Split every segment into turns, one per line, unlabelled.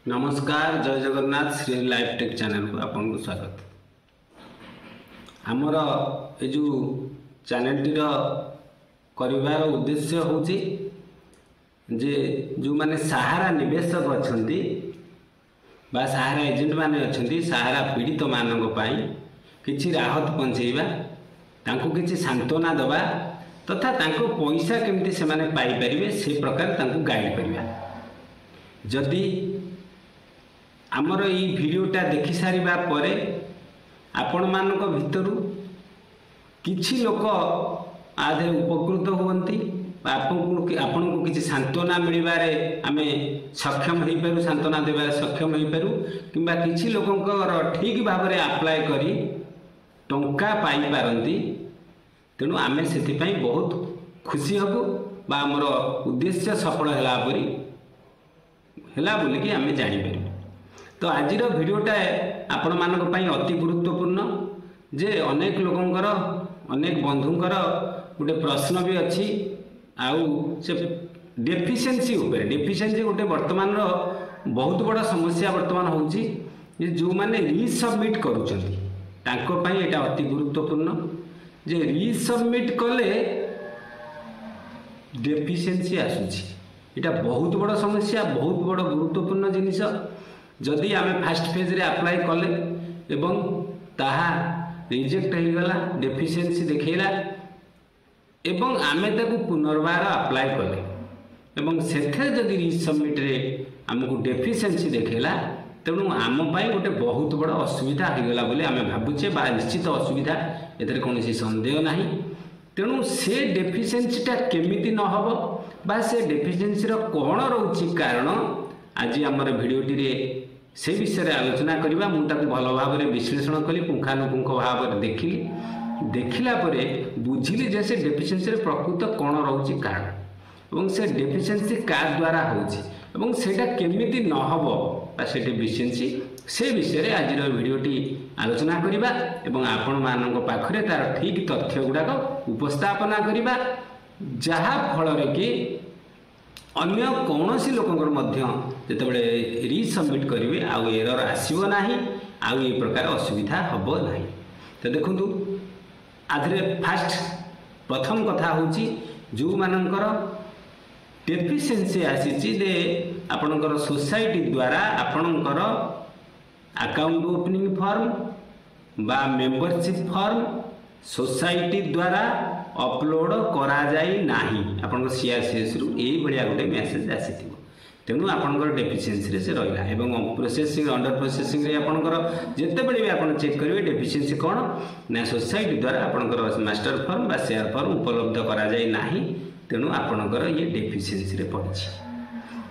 नमस्कार जय Jagannath Shri life take channel को आपको स्वागत। आमर ये जो चैनल टीर कर उद्देश्य हूँ जे जो माने सहारा निवेशक अच्छा सहारा एजेंट माने अच्छा सहारा पीड़ित मानों किसी राहत पहुँचेबा तांको किसी सांत्वना दबा तथा तांको पैसा केमती से माने पाई परिबे से प्रकार तांको गाइड करबा। जदि आमर ये वीडियोटा देखि सारिबा परे आपण मानक भितरु किछि लोक आधे उपकृत हुवंती आपन को किछि सांत्वना मिलिबारे आमे सक्षम होई पारु सांत्वना देबारे सक्षम होई पारु किंबा किछि लोकंकर ठीक भाबरे अप्लाई करी टंका पाई पारंती। तेणु आमे सेति पई बहुत खुशी हबु बा हमर उद्देश्य सफल होला परी होला बोली कि आमे जानि पारु। तो आज भिडियोटा आपण मानक पई अति गुरुत्वपूर्ण जे अनेक लोकंकर अनेक बंधुंकर गोटे प्रश्न भी अच्छी आउ से डेफिशिएंसी गोटे वर्तमान बहुत बड़ा समस्या वर्तमान होउची जे जो माने रीसबमिट करूचंती तांको पई एटा अति गुरुत्वपूर्ण जे रीसबमिट कले डेफिशिएंसी आसुची एटा बहुत बड़ा समस्या बहुत बड़ा गुरुत्वपूर्ण जिनिस। जदि आमे फास्ट फेज रे अप्लाई कले एवं ताहा रिजेक्ट हो गला डेफिशिएंसी देखैला एवं आमे ताकू पुनर्बार अप्लाई कले एवं सेथे जदि रीसबमिट रे हमको डेफिशिएंसी देखैला तेणु आम पाई गोटे बहुत बड़ा असुविधा हो गला बोले आमे भाबुचे बा निश्चित असुविधा एथरे कोनोसी संदेह नाही। तेणु से डेफिशिएंसीटा केमिति न हबो बा से डेफिशिएंसी रो कोन रहउची कारण आज आमर भिडियोटी रे से विषय आलोचना करबा। मु ताकू भल भाव में विश्लेषण कली पुंखानुपुंख भाव में देखिला परे बुझिली जे से डेफिशिएंसी रे प्रकृत कोन रहउची कारण एवं से डेफिशिएंसी का द्वारा होउची एवं सेटा केमिति न हबो बा से डेफिशिएंसी से विषय रे आज भिडियोटी आलोचना करबा एवं आपण मानक पाखरे तार ठीक तथ्य गुडाक उपस्थापना करबा जहा फल रे कि अन्य कौनसी लोकंकर मध्य जेतेबेले रीसबमिट करेंगे आउ एरर आसीबो नाही आउ ये प्रकार असुविधा हबो नाही। तो देखंतु आधरे फास्ट प्रथम कथा होची जो मानकर डेफिशिएंसी आसीची दे आपनकर सोसाइटी द्वारा आपनकर अकाउंट ओपनिंग फॉर्म बा मेंबरशिप फॉर्म सोसाइटी द्वारा अपलोड करा जाई नाही आपन सीआरसीएस रु एई बढिया गोटे मेसेज आसीथिबो। तेणु आपनकर डेफिशिएंसी रे से रहिला एवं प्रोसेसिंग अंडर प्रोसेसिंग रे आपनकर जेतेबेले भी आपन चेक करिवे डेफिशिएंसी कोन ना सोसाइटी द्वारा आपनकर मास्टर फॉर्म बा शेयर फॉर्म उपलब्ध करा जाई नाही तेणु आपनकर ये डेफिशिएंसी रे पड़छि।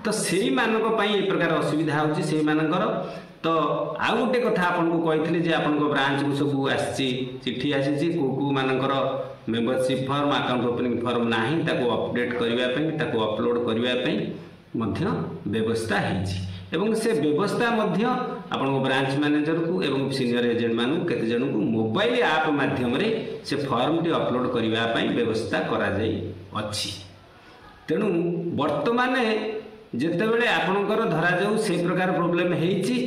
तो सेही मानक पई ए प्रकार असुविधा होछि सेही मानकर। तो आउ गोटे कथा आपन को कहिथिले जे आपन को ब्रांच को सब आछि चिट्ठी आछि को मानकर membership form account opening form नाही ताको अपडेट करबा पई ताको अपलोड करबा पई मध्य व्यवस्था हेछि एवं से व्यवस्था मध्य आपन को ब्रांच मैनेजर को एवं सीनियर एजेंट मानु केते जन को मोबाइल ऐप माध्यम रे से फॉर्म टी अपलोड करबा पई व्यवस्था करा जाई अछि। तेणु वर्तमान जेतेबेले आपनकर धरा जाऊ से प्रकार प्रॉब्लम हेछि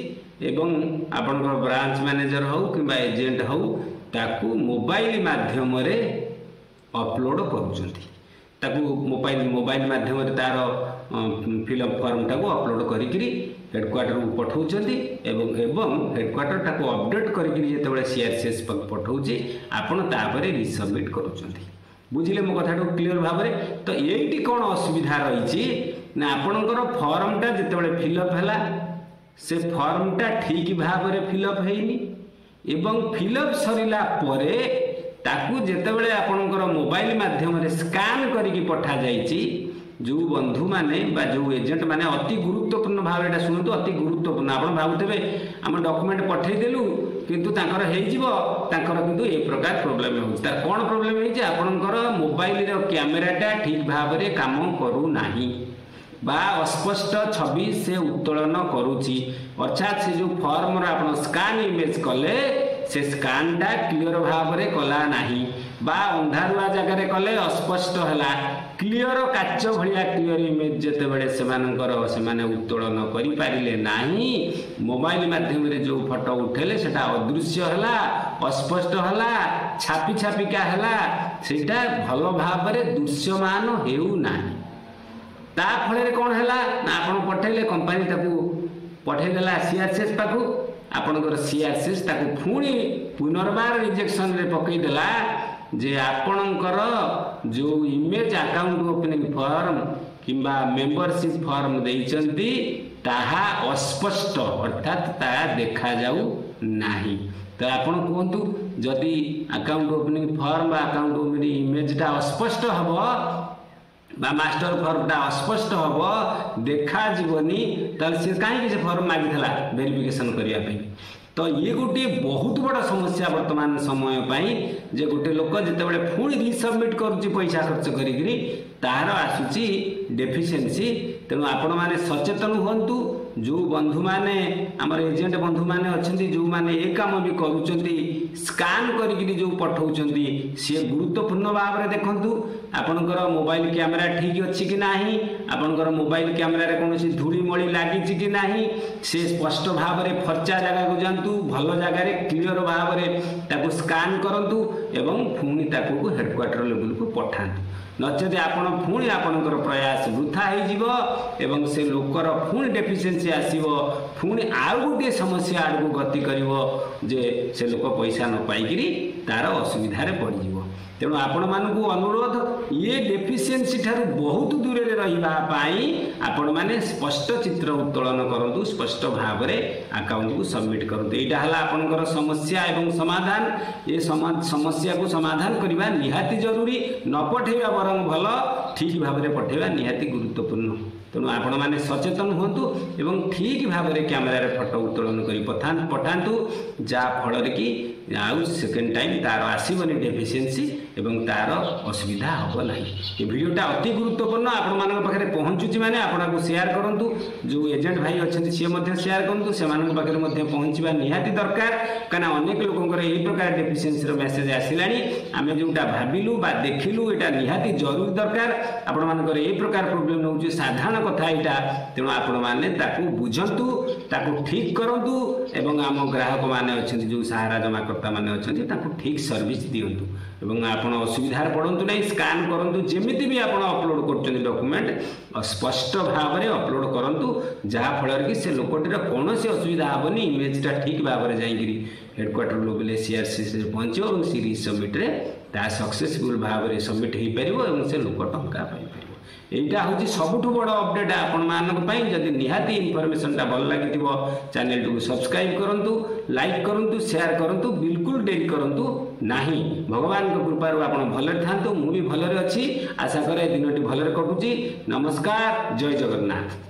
एवं आपनकर ब्रांच मैनेजर हो किंबा एजेंट हो ताकू मोबाइल माध्यम रे अपलोड करूचंती ताकू मोबाइल माध्यम रे तार फिलअप फॉर्म टाकू अपलोड करिकरी हेडक्वार्टर को पठाउचंती एवं हेडक्वार्टर टाकू अपडेट करिकरी जेतेबेले सीआरसीएस पठाउची आपण तापरे रीसबमिट करूचंती। बुझिले मो कथाटो क्लियर भाव में। तो एठी कोन असुविधा रहिची ना आपनकर फॉर्म टा जेतेबेले फिलअप हैला से फॉर्म टा ठीक भाव में फिलअप हेइनी एवं फिलअप सरिला परे ताकू जेतेबेले आपनकर मोबाइल माध्यम रे स्कैन करिकि पठा जाईची जो बंधु माने बा जो एजेंट माने अति गुरुत्वपूर्ण भाव एटा सुनतु अति गुरुत्वपूर्ण आपण भाबुतबे हम डॉक्यूमेंट पठै देलु किंतु तांकर हेइ जिवो तांकर किंतु ए प्रकार प्रॉब्लम हो तार कोन प्रॉब्लम हेइ जे आपनकर मोबाइल रो कैमराटा ठीक भाव रे काम करू नाही बा अस्पष्ट छवि से उत्तोलन करूची अर्थात से जो फॉर्म रा आपण स्कैन इमेज कले से स्कैन टा क्लियर भाव रे कला नाही बा अंधारुआ जगह रे कले अस्पष्ट हला क्लियर काच भाया क्लियर इमेज जितेबाला से उत्तोलन करें ना मोबाइल माध्यम जो फोटो उठेले सेटा अदृश्य है अस्पष्ट है छापी छापिका है सेटा भल भाव दृश्यमान होना फल कौन है ना आप पठेले कंपानी पठेदेला सीआरसीएस पाखु आपणकर सीआरसीएस पुणी पुनर्बार रिजेक्शन रे पकईदेला जे आपणकर जो इमेज अकाउंट ओपनिंग फॉर्म किंबा मेंबरशिप फॉर्म देइचंती ताहा अस्पष्ट अर्थात ताहा देखा जाऊ नाही। तो आपण कहतु जदि अकाउंट ओपनिंग फॉर्म बा अकाउंट ओपनिंग इमेज टा अस्पष्ट हबो बा मास्टर फॉर्म टा अस्पष्ट हबो देखा जीवनी ताल से काहे से फॉर्म मागिथला वेरिफिकेशन करिया पे। तो ये गोटे बहुत बड़ा समस्या वर्तमान समय पाई जे गोटे लोक जितेबाला पुणी रिसबमिट करुच्ची पैसा खर्च करी तार आसूची डेफिशिएंसी। तेणु आपण मैंने सचेतन हुंतु जो बंधु माने आमर एजेंट बंधु माने अच्छे जो माने ए काम भी करुँच स्कान करी जो पठाउछंती सी गुरुत्वपूर्ण भाव में देखंतु आपणकर मोबाइल कैमेरा ठीक अच्छी कि नाही आपणकर मोबाइल कैमेरा रे कोनोसी धूली मळी लागिछि कि नाही से स्पष्ट भाव में फर्चा जगह को जांतु भल जगह रे क्लियर भाव में ताको स्कान करंतु एवं पुणी ताको हेडक्वार्टर लेवल को पठांतु नचेत आपण पुणी आपणकर प्रयास वृथा हो एवं से लोकर पुणी डेफिशिएंसी आसीबो पुणी आउ गोटे समस्या आड़ को गति करिवो जे से लोक पैसा न पाइकरी तार असुविधा रे पड़ जिवो। तेणु आपण मानकु अनुरोध ये डेफिशिएंसी ठारू बहुत दूर रे रहिबा पाई आपण माने स्पष्ट चित्र उत्तोलन करंतु स्पष्ट भाव रे अकाउंट को सबमिट करंतु। एटा हला आपनकर समस्या एवं समाधान ये समस्या को समाधान करबा निहाती जरूरी न पठेबा बरं भल ठीक भाव में पठेबा निहाती गुरुत्वपूर्ण। तेणु आपण माने सचेतन हुंतु एवं ठीक भाव में कैमेरा रे फोटो उत्तोलन करी पठांतु जा फल कि आउ सेकेंड टाइम तार आसबनी डेफिशिएंसी एवं तार असुविधा हम ना। ये वीडियोटा अति गुरुत्वपूर्ण आपण मान पाखे पहुँचुची माने आपको शेयर करूँ जो एजेंट भाई अच्छे सी शेयर करूँ से पाखे पहुँचवा निहाती दरकार कहीं अनेक लोकर यही प्रकार डेफिशिएंसी मेसेज आसला आम जोटा भाविलु बा देखिलु यहाँ निहाती जरूरी दरकार आपण मानकर यही प्रकार प्रोब्लेम नौ साधारण कथा यहाँ। तेणु आपण मैंने बुझंतु ताकू ठीक करूँ एवं आम ग्राहक मैंने अच्छा जो सहारा जमाकर्ता मैंने अच्छा ठीक सर्विस दिंतु एवं आपण असुविधा पड़तु ना स्कान करूँ जमीती भी आप अपलोड कर डॉक्यूमेंट स्पष्ट भाव में अपलोड करूँ जहाँफल कि से लोकटर कौन असुविधा हेनी इमेजटा ठीक भाव में जाकि हेडक्वार्टर लेवल सीआरसीएस पहुँच और सी रिसबमिट्रे ता सक्सेसफुल भाव में सबमिट हो पार से लोक टंका पाइपर। एटा हूँ सबुठ बड़ अपडेट आपण मानी जदि निहाती इनफर्मेशनटा भल लगी चैनल को सब्सक्राइब करूँ लाइक करूँ शेयर करूँ बिल्कुल डेरी करूँ ना। भगवान कृपार आप भलरे था मुझे भलरे अच्छी आशा करे दिनटी भलरे कटुची। नमस्कार जय जगन्नाथ।